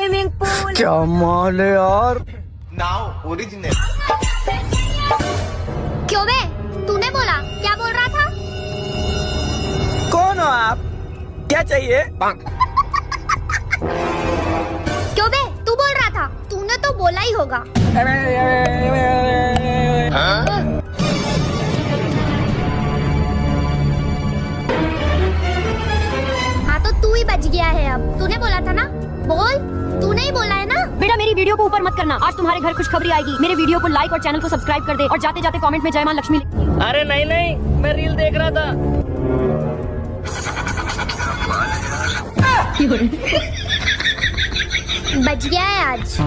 Swimming pool. क्या माल है यार। Now original. क्यों बे, तूने बोला, क्या बोल रहा था? कौन हो आप, क्या चाहिए? क्यों बे, तू बोल रहा था, तूने तो बोला ही होगा। हाँ तो तू ही बच गया है अब, तूने बोला था ना, बोल, तूने ही बोला है ना। बेटा मेरी वीडियो को ऊपर मत करना, आज तुम्हारे घर खुशखबरी आएगी। मेरे वीडियो को लाइक और चैनल को सब्सक्राइब कर दे और जाते जाते कमेंट में जय मां लक्ष्मी। अरे नहीं नहीं, मैं रील देख रहा था। बच गया है आज।